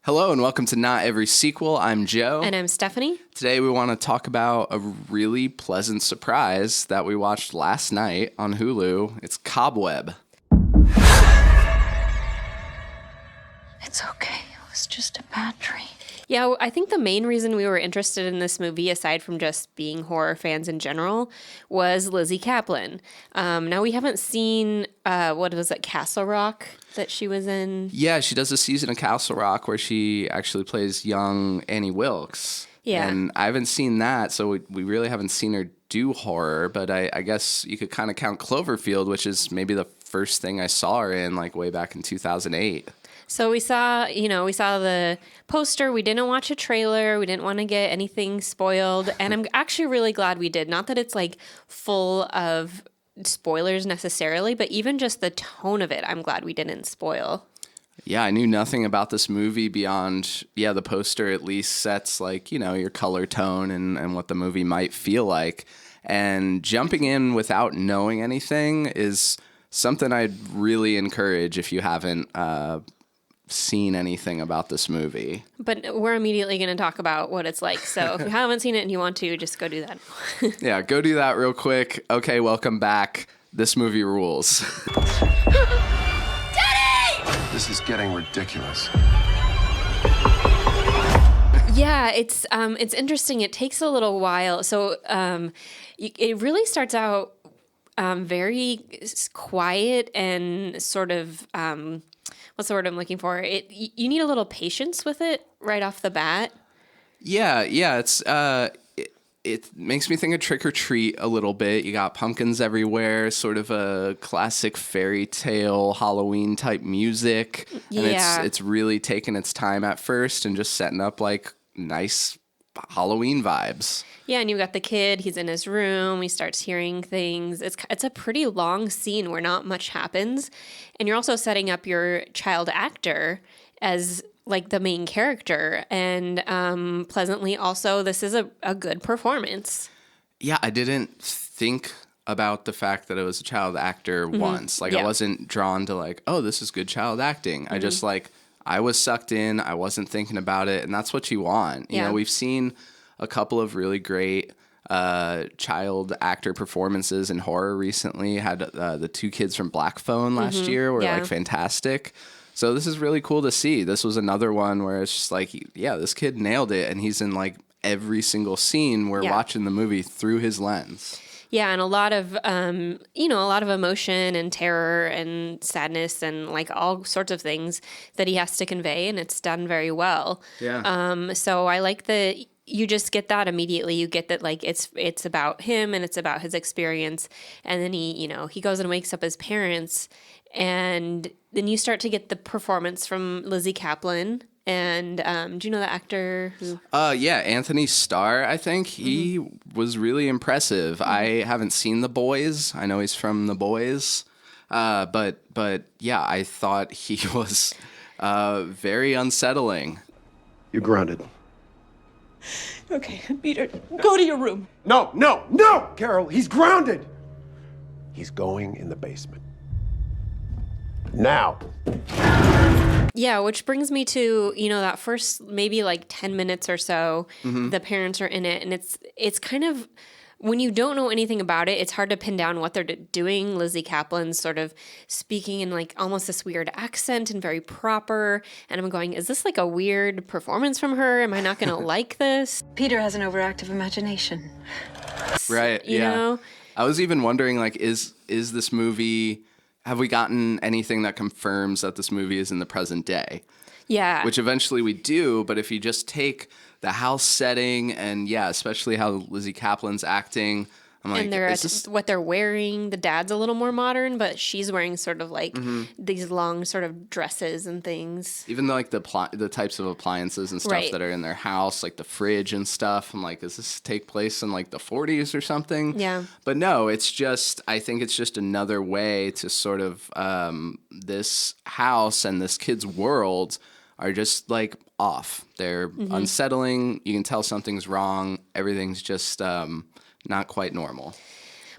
Hello and welcome to Not Every Sequel. I'm Joe. And I'm Stephanie. Today we want to talk about a really pleasant surprise that we watched last night on Hulu. It's COBWEB. It's okay. It was just a bad dream. Yeah, I think the main reason we were interested in this movie, aside from just being horror fans in general, was Lizzie Kaplan. Now, we haven't seen, what was it, Castle Rock that she was in? Yeah, she does a season of Castle Rock where she actually plays young Annie Wilkes. Yeah. And I haven't seen that, so we really haven't seen her do horror, but I guess you could kind of count Cloverfield, which is maybe the first thing I saw her in, like way back in 2008. So we saw the poster. We didn't watch a trailer. We didn't want to get anything spoiled. And I'm actually really glad we did. Not that it's like full of spoilers necessarily, but even just the tone of it, I'm glad we didn't spoil. Yeah, I knew nothing about this movie beyond, the poster at least sets like, your color tone and what the movie might feel like. And jumping in without knowing anything is something I'd really encourage if you haven't seen anything about this movie. But we're immediately going to talk about what it's like. So if you haven't seen it and you want to, just go do that. Yeah, go do that real quick. Okay, welcome back. This movie rules. This is getting ridiculous. Yeah, it's interesting. It takes a little while. So it really starts out very quiet and sort of what's the word I'm looking for? You need a little patience with it right off the bat. Yeah, it's it makes me think of Trick or Treat a little bit. You got pumpkins everywhere, sort of a classic fairy tale Halloween type music. Yeah. And it's really taking its time at first and just setting up like nice Halloween vibes. Yeah, and you've got the kid, he's in his room, he starts hearing things. It's a pretty long scene where not much happens. And you're also setting up your child actor as like the main character. And pleasantly also, this is a good performance. Yeah, I didn't think about the fact that it was a child actor once. Like, I wasn't drawn to like, oh, this is good child acting. I just I was sucked in. I wasn't thinking about it. And that's what you want. You know, we've seen a couple of really great child actor performances in horror recently. Had the two kids from Black Phone last year were like fantastic. So this is really cool to see. This was another one where it's just like, this kid nailed it. And he's in like every single scene. We're watching the movie through his lens. Yeah, and a lot of, a lot of emotion and terror and sadness and like all sorts of things that he has to convey, and it's done very well. Yeah. So I like that you just get that immediately. You get that like it's about him and it's about his experience, and then he goes and wakes up his parents, and then you start to get the performance from Lizzie Kaplan. And do you know the actor who? Anthony Starr, I think. He was really impressive. I haven't seen The Boys. I know he's from The Boys. But yeah, I thought he was very unsettling. You're grounded. Okay, Peter, go to your room. No, Carol, he's grounded. He's going in the basement. Now. Yeah, which brings me to, that first maybe like 10 minutes or so, the parents are in it. And it's kind of, when you don't know anything about it, it's hard to pin down what they're doing. Lizzie Kaplan's sort of speaking in like almost this weird accent and very proper. And I'm going, is this like a weird performance from her? Am I not going to like this? Peter has an overactive imagination. Right, You know? I was even wondering, like, is this movie... Have we gotten anything that confirms that this movie is in the present day? Yeah. Which eventually we do, but if you just take the house setting and, especially how Lizzie Kaplan's acting, I'm like, and what they're wearing, the dad's a little more modern, but she's wearing sort of like these long sort of dresses and things. Even like the types of appliances and stuff that are in their house, like the fridge and stuff. I'm like, does this take place in like the 40s or something? Yeah. But no, I think it's just another way to sort of, this house and this kid's world are just like off. They're unsettling. You can tell something's wrong. Everything's just, not quite normal.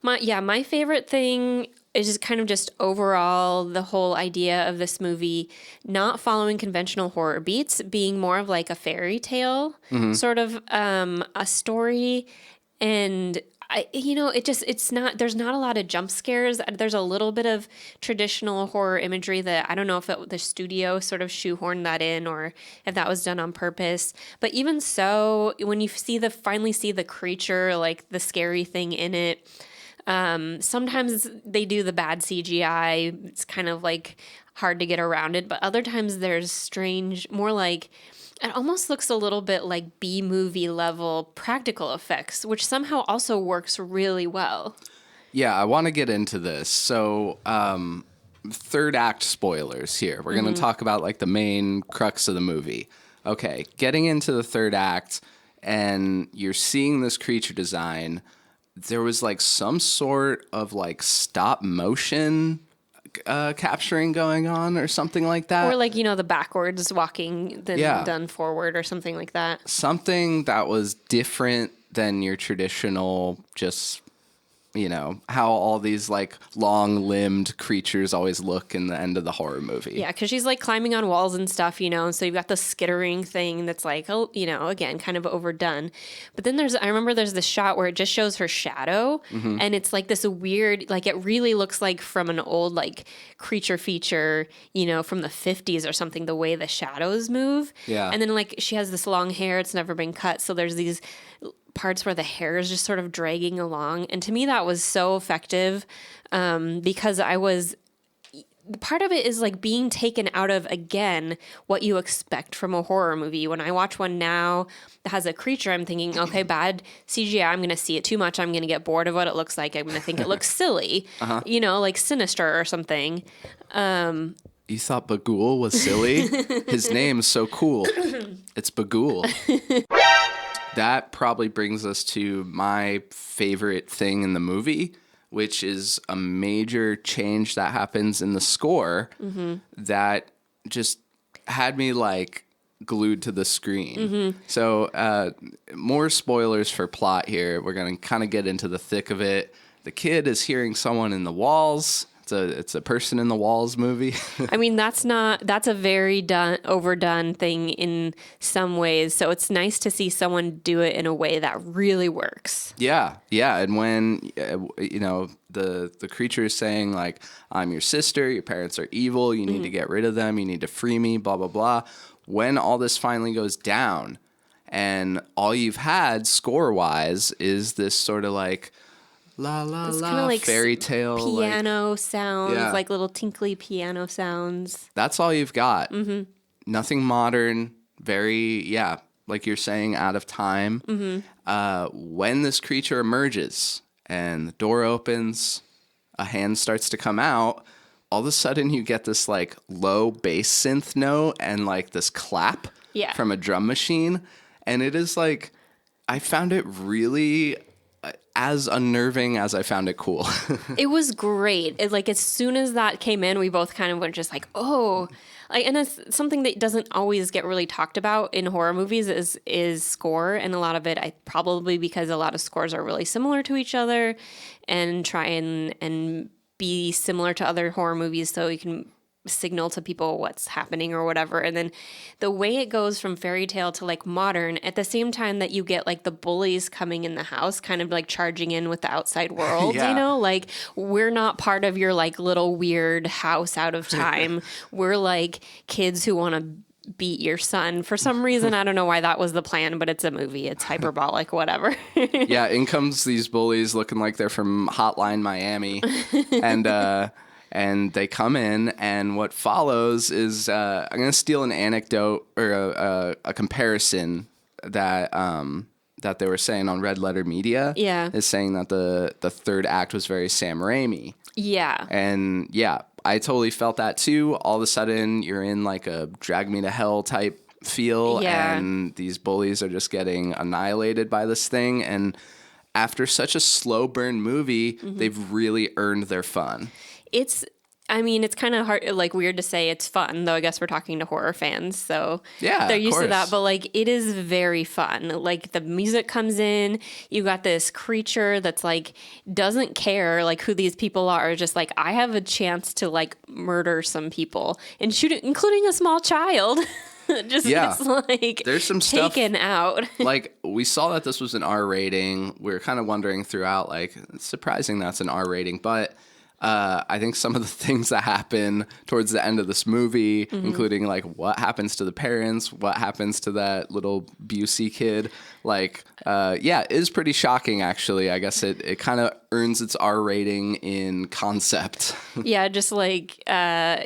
My favorite thing it's just kind of just overall the whole idea of this movie not following conventional horror beats, being more of like a fairy tale sort of a story. And it's not, there's not a lot of jump scares. There's a little bit of traditional horror imagery that I don't know if the studio sort of shoehorned that in or if that was done on purpose. But even so, when you finally see the creature, like the scary thing in it, sometimes they do the bad CGI. It's kind of like hard to get around it. But other times there's strange, more like, it almost looks a little bit like B-movie level practical effects, which somehow also works really well. Yeah, I want to get into this. So, third act spoilers here. We're going to talk about like the main crux of the movie. Okay, getting into the third act and you're seeing this creature design. There was like some sort of like stop motion capturing going on or something like that. Or like, the backwards walking then done forward or something like that. Something that was different than your traditional just, how all these like long-limbed creatures always look in the end of the horror movie. Yeah, because she's like climbing on walls and stuff, and so you've got the skittering thing that's like, again, kind of overdone. But then I remember there's this shot where it just shows her shadow, and it's like this weird, like it really looks like from an old like creature feature, from the 50s or something, the way the shadows move. Yeah. And then like she has this long hair, it's never been cut, so there's these parts where the hair is just sort of dragging along. And to me, that was so effective because part of it is like being taken out of, again, what you expect from a horror movie. When I watch one now that has a creature, I'm thinking, okay, bad CGI, I'm going to see it too much. I'm going to get bored of what it looks like. I'm going to think it looks silly, like Sinister or something. You thought Bagul was silly? His name's so cool. It's Bagul. That probably brings us to my favorite thing in the movie, which is a major change that happens in the score that just had me like glued to the screen. So more spoilers for plot here. We're going to kind of get into the thick of it. The kid is hearing someone in the walls. It's a person in the walls movie. I mean, that's a very overdone thing in some ways. So it's nice to see someone do it in a way that really works. Yeah. And when, the creature is saying like, I'm your sister, your parents are evil, you need to get rid of them, you need to free me, blah, blah, blah. When all this finally goes down and all you've had score-wise is this sort of like, la la it's la like fairy tale piano sounds, like little tinkly piano sounds. That's all you've got. Nothing modern. Very like you're saying, out of time. When this creature emerges and the door opens, a hand starts to come out, all of a sudden you get this like low bass synth note and like this clap from a drum machine, and it is like, I found it really as unnerving as I found it cool. It was great. As soon as that came in, we both kind of went just like, oh. And it's something that doesn't always get really talked about in horror movies is score. And a lot of it, probably because a lot of scores are really similar to each other and try and be similar to other horror movies so you can signal to people what's happening or whatever. And then the way it goes from fairy tale to like modern at the same time that you get like the bullies coming in the house kind of like charging in with the outside world, like we're not part of your like little weird house out of time. We're like kids who want to beat your son for some reason. I don't know why that was the plan, but it's a movie. It's hyperbolic, whatever. In comes these bullies looking like they're from Hotline Miami. And they come in, and what follows is I'm going to steal an anecdote or a comparison that they were saying on Red Letter Media. Yeah. Is saying that the third act was very Sam Raimi. Yeah. And I totally felt that too. All of a sudden, you're in like a Drag Me to Hell type feel, and these bullies are just getting annihilated by this thing. And after such a slow burn movie, they've really earned their fun. I mean, it's kind of hard, like weird to say it's fun, though I guess we're talking to horror fans, so Yeah, they're of used to that. course. But like, it is very fun. Like the music comes in, you got this creature that's like doesn't care like who these people are, just like I have a chance to like murder some people and shoot it, including a small child. Just Yeah. gets like There's some stuff- taken out. Like, we saw that this was an R rating. We were kind of wondering throughout, like, it's surprising that's an R rating. But I think some of the things that happen towards the end of this movie, including, like, what happens to the parents, what happens to that little Busey kid, like, yeah, is pretty shocking, actually. I guess it kind of earns its R rating in concept. Yeah, just like, no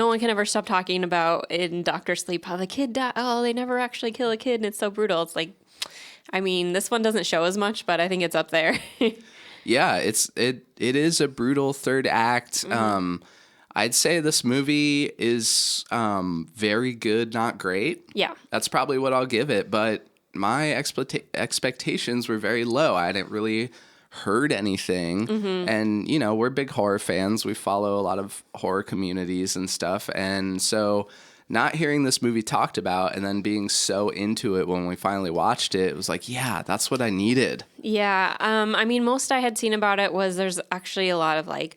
one can ever stop talking about in Doctor Sleep how the kid died. Oh, they never actually kill a kid and it's so brutal. It's like, I mean, this one doesn't show as much, but I think it's up there. Yeah, it is a brutal third act. I'd say this movie is very good, not great. Yeah. That's probably what I'll give it, but my expectations were very low. I hadn't really heard anything. And, we're big horror fans. We follow a lot of horror communities and stuff. And so not hearing this movie talked about and then being so into it when we finally watched it, it was like, yeah, that's what I needed. Yeah. I mean, most I had seen about it was there's actually a lot of like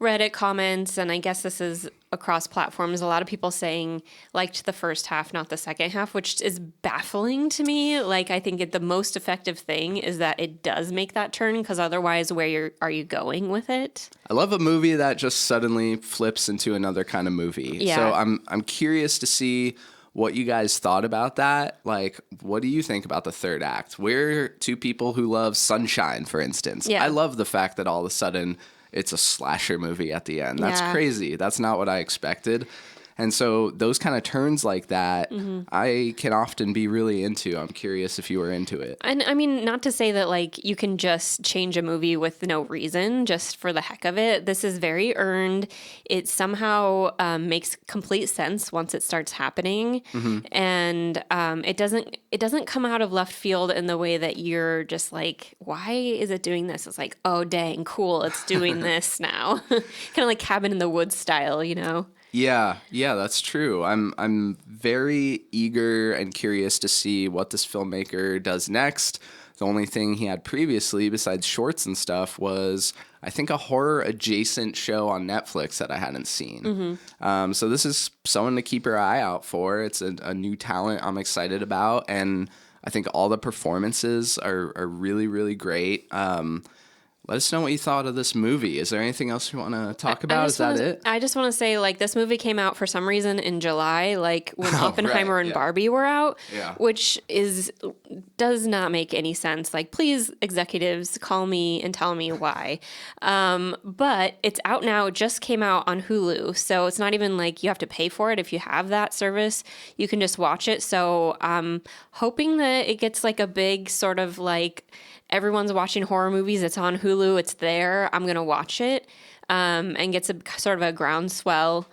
Reddit comments, and I guess this is across platforms. A lot of people saying liked the first half, not the second half, which is baffling to me. Like, I think the most effective thing is that it does make that turn, because otherwise, are you going with it? I love a movie that just suddenly flips into another kind of movie. Yeah. So I'm curious to see what you guys thought about that. Like, what do you think about the third act? We're two people who love Sunshine, for instance. Yeah. I love the fact that all of a sudden it's a slasher movie at the end. That's Yeah. crazy. That's not what I expected. And so those kind of turns like that, I can often be really into. I'm curious if you were into it. And I mean, not to say that like you can just change a movie with no reason, just for the heck of it. This is very earned. It somehow makes complete sense once it starts happening, and it doesn't come out of left field in the way that you're just like, why is it doing this? It's like, oh dang, cool, it's doing this now. Kind of like Cabin in the Woods style, Yeah, that's true. I'm very eager and curious to see what this filmmaker does next. The only thing he had previously, besides shorts and stuff, was I think a horror adjacent show on Netflix that I hadn't seen. So this is someone to keep your eye out for. It's a new talent I'm excited about, and I think all the performances are really, really great. Let us know what you thought of this movie. Is there anything else you want to talk about? Is that it? I just want to say, like, this movie came out for some reason in July, like when Oppenheimer right, and yeah. Barbie were out, Yeah. which does not make any sense. Like, please, executives, call me and tell me why. But it's out now. It just came out on Hulu, so it's not even like you have to pay for it. If you have that service, you can just watch it. So I'm hoping that it gets like a big sort of like, everyone's watching horror movies. It's on Hulu. It's there. I'm going to watch it and get some sort of a groundswell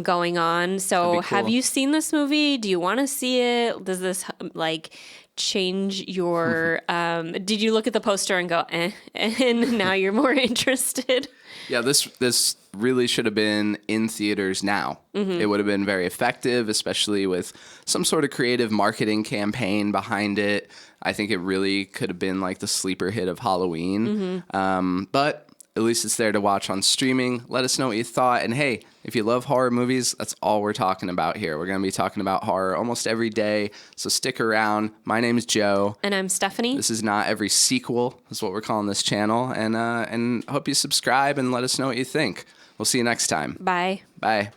going on. So That'd be have cool. you seen this movie? Do you want to see it? Does this like change your... did you look at the poster and go, and now you're more interested? Yeah, this really should have been in theaters now. It would have been very effective, especially with some sort of creative marketing campaign behind it. I think it really could have been like the sleeper hit of Halloween. But at least it's there to watch on streaming. Let us know what you thought. And hey, if you love horror movies, that's all we're talking about here. We're going to be talking about horror almost every day. So stick around. My name is Joe. And I'm Stephanie. This is Not Every Sequel, is what we're calling this channel. And hope you subscribe and let us know what you think. We'll see you next time. Bye. Bye.